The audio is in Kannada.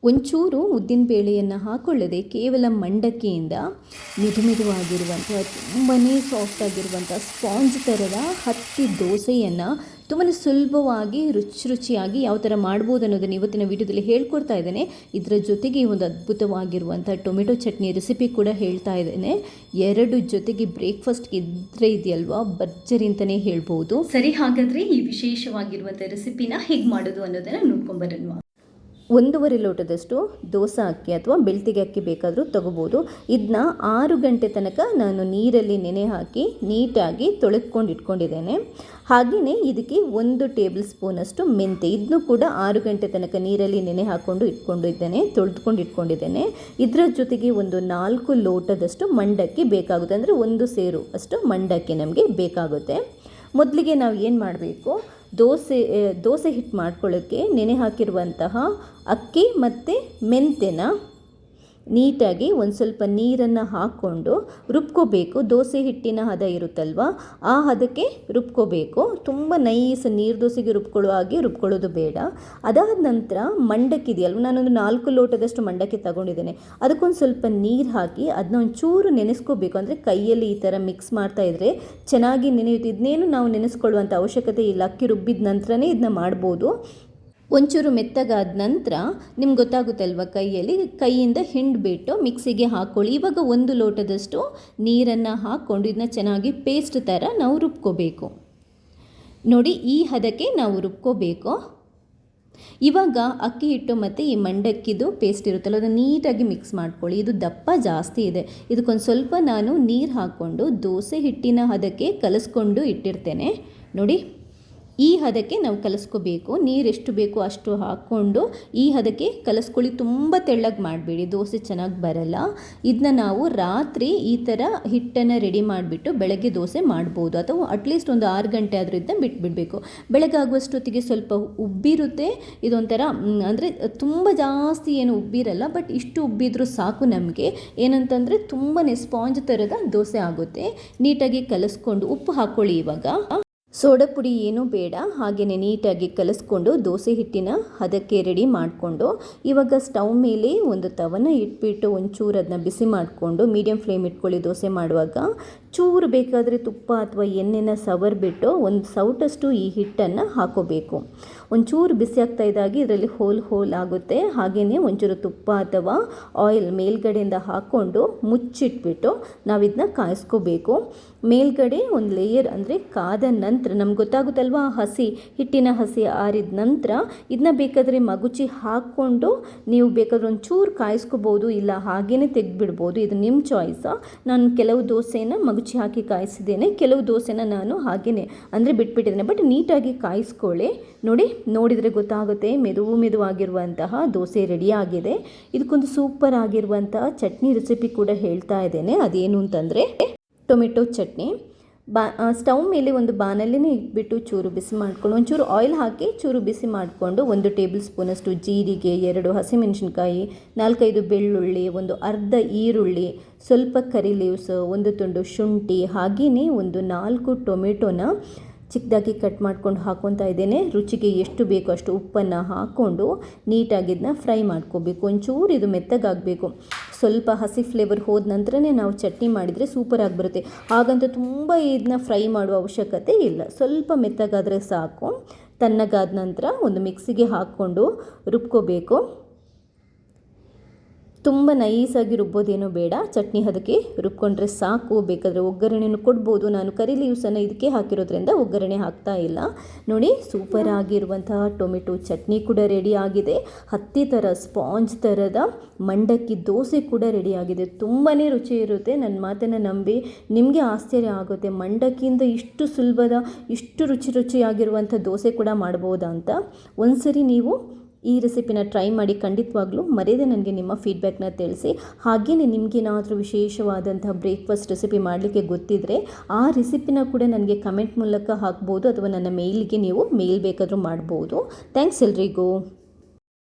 ಒಂಚೂರು ಉದ್ದಿನ ಬೇಳೆಯನ್ನು ಹಾಕೊಳ್ಳದೆ ಕೇವಲ ಮಂಡಕ್ಕಿಯಿಂದ ಮಿದುಮಿದುವಾಗಿರುವಂಥ ತುಂಬಾ ಸಾಫ್ಟಾಗಿರುವಂಥ ಸ್ಪಾಂಜ್ ಥರದ ಹತ್ತಿ ದೋಸೆಯನ್ನು ತುಂಬಾ ಸುಲಭವಾಗಿ ರುಚಿಯಾಗಿ ಯಾವ ಥರ ಮಾಡ್ಬೋದು ಅನ್ನೋದನ್ನು ಇವತ್ತಿನ ವಿಡಿಯೋದಲ್ಲಿ ಹೇಳ್ಕೊಡ್ತಾ ಇದ್ದೇನೆ. ಇದರ ಜೊತೆಗೆ ಒಂದು ಅದ್ಭುತವಾಗಿರುವಂಥ ಟೊಮೆಟೊ ಚಟ್ನಿ ರೆಸಿಪಿ ಕೂಡ ಹೇಳ್ತಾ ಇದ್ದೇನೆ. ಎರಡು ಜೊತೆಗೆ ಬ್ರೇಕ್ಫಾಸ್ಟ್ಗೆ ಇದ್ರೆ ಇದೆಯಲ್ವಾ ಭರ್ಜರಿ ಅಂತಲೇ ಹೇಳ್ಬೋದು. ಸರಿ, ಹಾಗಾದರೆ ಈ ವಿಶೇಷವಾಗಿರುವಂಥ ರೆಸಿಪಿನ ಹೇಗೆ ಮಾಡೋದು ಅನ್ನೋದನ್ನು ನೋಡ್ಕೊಂಬರೋಣ. 1.5 ಲೋಟದಷ್ಟು ದೋಸೆ ಅಕ್ಕಿ ಅಥವಾ ಬೆಳ್ತಿಗೆ ಅಕ್ಕಿ ಬೇಕಾದರೂ ತಗೋಬೋದು. ಇದನ್ನ 6 ಗಂಟೆ ತನಕ ನಾನು ನೀರಲ್ಲಿ ನೆನೆ ಹಾಕಿ ನೀಟಾಗಿ ತೊಳೆದುಕೊಂಡು ಇಟ್ಕೊಂಡಿದ್ದೇನೆ. ಹಾಗೆಯೇ ಇದಕ್ಕೆ 1 ಟೇಬಲ್ ಸ್ಪೂನಷ್ಟು ಮೆಂತೆ, ಇದನ್ನು ಕೂಡ 6 ಗಂಟೆ ತನಕ ನೀರಲ್ಲಿ ನೆನೆ ಹಾಕ್ಕೊಂಡು ತೊಳೆದುಕೊಂಡು ಇಟ್ಕೊಂಡಿದ್ದೇನೆ. ಇದರ ಜೊತೆಗೆ ಒಂದು 4 ಲೋಟದಷ್ಟು ಮಂಡಕ್ಕಿ ಬೇಕಾಗುತ್ತೆ, ಅಂದರೆ 1 ಸೇರು ಅಷ್ಟು ಮಂಡಕ್ಕಿ ನಮಗೆ ಬೇಕಾಗುತ್ತೆ. ಮೊದಲಿಗೆ ನಾವು ಏನು ಮಾಡಬೇಕು, ದೋಸೆ ಹಿಟ್ಟು ಮಾಡ್ಕೊಳ್ಳೋಕ್ಕೆ ನೆನೆ ಹಾಕಿರುವಂತಹ ಅಕ್ಕಿ ಮತ್ತು ಮೆಂತೆನ ನೀಟಾಗಿ ಒಂದು ಸ್ವಲ್ಪ ನೀರನ್ನು ಹಾಕ್ಕೊಂಡು ರುಬ್ಕೋಬೇಕು. ದೋಸೆ ಹಿಟ್ಟಿನ ಹದ ಇರುತ್ತಲ್ವ, ಆ ಹದಕ್ಕೆ ರುಬ್ಕೋಬೇಕು. ತುಂಬ ನೈಸ್ ನೀರು ದೋಸೆಗೆ ರುಬ್ಕೊಳ್ಳೋ ಹಾಗೆ ರುಬ್ಕೊಳ್ಳೋದು ಬೇಡ. ಅದಾದ ನಂತರ ಮಂಡಕ್ಕಿ ಇದೆಯಲ್ವ, ನಾನೊಂದು 4 ಲೋಟದಷ್ಟು ಮಂಡಕ್ಕಿ ತಗೊಂಡಿದ್ದೇನೆ. ಅದಕ್ಕೊಂದು ಸ್ವಲ್ಪ ನೀರು ಹಾಕಿ ಅದನ್ನ ಒಂಚೂರು ನೆನೆಸ್ಕೋಬೇಕು. ಅಂದರೆ ಕೈಯಲ್ಲಿ ಈ ಥರ ಮಿಕ್ಸ್ ಮಾಡ್ತಾಯಿದ್ರೆ ಚೆನ್ನಾಗಿ ನೆನೆಯುತ್ತೆ. ಇದನ್ನೇನು ನಾವು ನೆನೆಸ್ಕೊಳ್ಳುವಂಥ ಅವಶ್ಯಕತೆ ಇಲ್ಲ, ಅಕ್ಕಿ ರುಬ್ಬಿದ ನಂತರನೇ ಇದನ್ನ ಮಾಡ್ಬೋದು. ಒಂಚೂರು ಮೆತ್ತಗಾದ ನಂತರ ನಿಮ್ಗೆ ಗೊತ್ತಾಗುತ್ತಲ್ವ, ಕೈಯಿಂದ ಹಿಂಡ್ಬಿಟ್ಟು ಮಿಕ್ಸಿಗೆ ಹಾಕ್ಕೊಳ್ಳಿ. ಇವಾಗ 1 ಲೋಟದಷ್ಟು ನೀರನ್ನು ಹಾಕ್ಕೊಂಡು ಇದನ್ನ ಚೆನ್ನಾಗಿ ಪೇಸ್ಟ್ ಥರ ನಾವು ರುಬ್ಕೋಬೇಕು. ನೋಡಿ, ಈ ಹದಕ್ಕೆ ನಾವು ರುಬ್ಕೋಬೇಕು. ಇವಾಗ ಅಕ್ಕಿ ಹಿಟ್ಟು ಮತ್ತು ಈ ಮಂಡಕ್ಕಿದು ಪೇಸ್ಟ್ ಇರುತ್ತಲ್ಲ, ಅದನ್ನು ನೀಟಾಗಿ ಮಿಕ್ಸ್ ಮಾಡ್ಕೊಳ್ಳಿ. ಇದು ದಪ್ಪ ಜಾಸ್ತಿ ಇದೆ, ಇದಕ್ಕೊಂದು ಸ್ವಲ್ಪ ನಾನು ನೀರು ಹಾಕ್ಕೊಂಡು ದೋಸೆ ಹಿಟ್ಟಿನ ಹದಕ್ಕೆ ಕಲಿಸ್ಕೊಂಡು ಇಟ್ಟಿರ್ತೇನೆ. ನೋಡಿ, ಈ ಹದಕ್ಕೆ ನಾವು ಕಲಿಸ್ಕೋಬೇಕು. ನೀರು ಎಷ್ಟು ಬೇಕೋ ಅಷ್ಟು ಹಾಕ್ಕೊಂಡು ಈ ಹದಕ್ಕೆ ಕಲಿಸ್ಕೊಳ್ಳಿ. ತುಂಬ ತೆಳ್ಳಗೆ ಮಾಡಬೇಡಿ, ದೋಸೆ ಚೆನ್ನಾಗಿ ಬರಲ್ಲ. ಇದನ್ನ ನಾವು ರಾತ್ರಿ ಈ ಥರ ಹಿಟ್ಟನ್ನು ರೆಡಿ ಮಾಡಿಬಿಟ್ಟು ಬೆಳಗ್ಗೆ ದೋಸೆ ಮಾಡ್ಬೋದು, ಅಥವಾ ಅಟ್ಲೀಸ್ಟ್ ಒಂದು 6 ಗಂಟೆ ಆದರೂ ಇದನ್ನ ಬಿಟ್ಬಿಡಬೇಕು. ಬೆಳಗ್ಗೆ ಆಗುವಷ್ಟೊತ್ತಿಗೆ ಸ್ವಲ್ಪ ಉಬ್ಬಿರುತ್ತೆ. ಇದೊಂಥರ ಅಂದರೆ ತುಂಬ ಜಾಸ್ತಿ ಏನು ಉಬ್ಬಿರಲ್ಲ, ಬಟ್ ಇಷ್ಟು ಉಬ್ಬಿದ್ರೂ ಸಾಕು ನಮಗೆ. ಏನಂತಂದರೆ ತುಂಬಾ ಸ್ಪಾಂಜ್ ಥರದ ದೋಸೆ ಆಗುತ್ತೆ. ನೀಟಾಗಿ ಕಲಿಸ್ಕೊಂಡು ಉಪ್ಪು ಹಾಕ್ಕೊಳ್ಳಿ. ಇವಾಗ ಸೋಡಾ ಪುಡಿ ಏನೂ ಬೇಡ, ಹಾಗೆಯೇ ನೀಟಾಗಿ ಕಲಿಸ್ಕೊಂಡು ದೋಸೆ ಹಿಟ್ಟಿನ ಹದಕ್ಕೆ ರೆಡಿ ಮಾಡಿಕೊಂಡು ಇವಾಗ ಸ್ಟವ್ ಮೇಲೆ ಒಂದು ತವನ ಇಟ್ಬಿಟ್ಟು ಒಂಚೂರು ಅದನ್ನ ಬಿಸಿ ಮಾಡಿಕೊಂಡು ಮೀಡಿಯಮ್ ಫ್ಲೇಮ್ ಇಟ್ಕೊಳ್ಳಿ. ದೋಸೆ ಮಾಡುವಾಗ ಚೂರು ಬೇಕಾದರೆ ತುಪ್ಪ ಅಥವಾ ಎಣ್ಣೆನ ಸವರ್ಬಿಟ್ಟು ಒಂದು ಸೌಟಷ್ಟು ಈ ಹಿಟ್ಟನ್ನು ಹಾಕೋಬೇಕು. ಒಂಚೂರು ಬಿಸಿ ಆಗ್ತಾ ಇದ್ದಾಗಿ ಇದರಲ್ಲಿ ಹೋಲ್ ಆಗುತ್ತೆ. ಹಾಗೆಯೇ ಒಂಚೂರು ತುಪ್ಪ ಅಥವಾ ಆಯಿಲ್ ಮೇಲ್ಗಡೆಯಿಂದ ಹಾಕ್ಕೊಂಡು ಮುಚ್ಚಿಟ್ಬಿಟ್ಟು ನಾವಿದನ್ನ ಕಾಯಿಸ್ಕೋಬೇಕು. ಮೇಲ್ಗಡೆ ಒಂದು ಲೇಯರ್ ಅಂದರೆ ಕಾದ ನಂತರ ನಮ್ಗೆ ಗೊತ್ತಾಗುತ್ತಲ್ವ, ಹಿಟ್ಟಿನ ಹಸಿ ಆರಿದ ನಂತರ ಇದನ್ನ ಬೇಕಾದರೆ ಮಗುಚಿ ಹಾಕ್ಕೊಂಡು ನೀವು ಬೇಕಾದ್ರೆ ಒಂಚೂರು ಕಾಯಿಸ್ಕೋಬೋದು, ಇಲ್ಲ ಹಾಗೇ ತೆಗೆದುಬಿಡ್ಬೋದು. ಇದು ನಿಮ್ಮ ಚಾಯ್ಸ. ನಾನು ಕೆಲವು ದೋಸೆನ ಮಗುಚಿ ಹಾಕಿ ಕಾಯಿಸಿದ್ದೇನೆ, ಕೆಲವು ದೋಸೆನ ನಾನು ಹಾಗೇ ಅಂದರೆ ಬಿಟ್ಬಿಟ್ಟಿದ್ದೇನೆ. ಬಟ್ ನೀಟಾಗಿ ಕಾಯಿಸ್ಕೊಳ್ಳಿ. ನೋಡಿದರೆ ಗೊತ್ತಾಗುತ್ತೆ, ಮೆದುವಾಗಿರುವಂತಹ ದೋಸೆ ರೆಡಿ ಆಗಿದೆ. ಇದಕ್ಕೊಂದು ಸೂಪರ್ ಆಗಿರುವಂತಹ ಚಟ್ನಿ ರೆಸಿಪಿ ಕೂಡ ಹೇಳ್ತಾ ಇದ್ದೇನೆ. ಅದೇನು ಅಂತಂದರೆ ಟೊಮೆಟೊ ಚಟ್ನಿ. ಸ್ಟವ್ ಮೇಲೆ ಒಂದು ಬಾಣಲೆನೇ ಇಟ್ಬಿಟ್ಟು ಚೂರು ಬಿಸಿ ಮಾಡಿಕೊಂಡು ಒಂಚೂರು ಆಯಿಲ್ ಹಾಕಿ ಚೂರು ಬಿಸಿ ಮಾಡಿಕೊಂಡು 1 ಟೇಬಲ್ ಸ್ಪೂನಷ್ಟು ಜೀರಿಗೆ, 2 ಹಸಿಮೆಣಸಿನ್ಕಾಯಿ, 4-5 ಬೆಳ್ಳುಳ್ಳಿ, ಒಂದು ಅರ್ಧ ಈರುಳ್ಳಿ, ಸ್ವಲ್ಪ ಕರಿ ಲೀವ್ಸ್, 1 ತುಂಡು ಶುಂಠಿ, ಹಾಗೆಯೇ ಒಂದು 4 ಟೊಮೆಟೊನ ಚಿಕ್ಕದಾಗಿ ಕಟ್ ಮಾಡ್ಕೊಂಡು ಹಾಕ್ಕೊತಾ ಇದ್ದೇನೆ. ರುಚಿಗೆ ಎಷ್ಟು ಬೇಕೋ ಅಷ್ಟು ಉಪ್ಪನ್ನು ಹಾಕ್ಕೊಂಡು ನೀಟಾಗಿದ್ದನ್ನ ಫ್ರೈ ಮಾಡ್ಕೋಬೇಕು. ಒಂಚೂರು ಇದು ಮೆತ್ತಗಾಗಬೇಕು. ಸ್ವಲ್ಪ ಹಸಿ ಫ್ಲೇವರ್ ಹೋದ ನಂತರನೇ ನಾವು ಚಟ್ನಿ ಮಾಡಿದರೆ ಸೂಪರಾಗಿ ಬರುತ್ತೆ. ಹಾಗಂತ ತುಂಬ ಇದನ್ನ ಫ್ರೈ ಮಾಡುವ ಅವಶ್ಯಕತೆ ಇಲ್ಲ, ಸ್ವಲ್ಪ ಮೆತ್ತಗಾದರೆ ಸಾಕು. ತಣ್ಣಗಾದ ನಂತರ ಒಂದು ಮಿಕ್ಸಿಗೆ ಹಾಕ್ಕೊಂಡು ರುಬ್ಕೋಬೇಕು. ತುಂಬ ನೈಸಾಗಿ ರುಬ್ಬೋದೇನೂ ಬೇಡ, ಚಟ್ನಿ ಅದಕ್ಕೆ ರುಬ್ಕೊಂಡ್ರೆ ಸಾಕು. ಬೇಕಾದರೆ ಒಗ್ಗರಣೆನೂ ಕೊಡ್ಬೋದು. ನಾನು ಕರಿ ಲೀವ್ಸನ್ನು ಇದಕ್ಕೆ ಹಾಕಿರೋದ್ರಿಂದ ಒಗ್ಗರಣೆ ಹಾಕ್ತಾ ಇಲ್ಲ. ನೋಡಿ, ಸೂಪರ್ ಆಗಿರುವಂತಹ ಟೊಮೆಟೊ ಚಟ್ನಿ ಕೂಡ ರೆಡಿ ಆಗಿದೆ. ಹತ್ತಿ ಥರ ಸ್ಪಾಂಜ್ ಥರದ ಮಂಡಕ್ಕಿ ದೋಸೆ ಕೂಡ ರೆಡಿ ಆಗಿದೆ. ತುಂಬಾ ರುಚಿ ಇರುತ್ತೆ. ನನ್ನ ಮಾತನ್ನು ನಂಬಿ, ನಿಮಗೆ ಆಶ್ಚರ್ಯ ಆಗುತ್ತೆ, ಮಂಡಕ್ಕಿಯಿಂದ ಇಷ್ಟು ಸುಲಭದ ಇಷ್ಟು ರುಚಿಯಾಗಿರುವಂಥ ದೋಸೆ ಕೂಡ ಮಾಡ್ಬೋದಾ ಅಂತ. ಒಂದ್ಸರಿ ನೀವು ಈ ರೆಸಿಪಿನ ಟ್ರೈ ಮಾಡಿ, ಖಂಡಿತವಾಗ್ಲೂ ಮರೆಯದೆ ನನಗೆ ನಿಮ್ಮ ಫೀಡ್ಬ್ಯಾಕ್ನ ತಿಳಿಸಿ. ಹಾಗೆಯೇ ನಿಮಗೇನಾದರೂ ವಿಶೇಷವಾದಂತಹ ಬ್ರೇಕ್ಫಾಸ್ಟ್ ರೆಸಿಪಿ ಮಾಡಲಿಕ್ಕೆ ಗೊತ್ತಿದ್ದರೆ ಆ ರೆಸಿಪಿನ ಕೂಡ ನನಗೆ ಕಮೆಂಟ್ ಮೂಲಕ ಹಾಕ್ಬೋದು, ಅಥವಾ ನನ್ನ ಮೇಲ್ಗೆ ನೀವು ಮೇಲ್ ಬೇಕಾದರೂ ಮಾಡ್ಬೋದು. ಥ್ಯಾಂಕ್ಸ್ ಎಲ್ರಿಗೂ.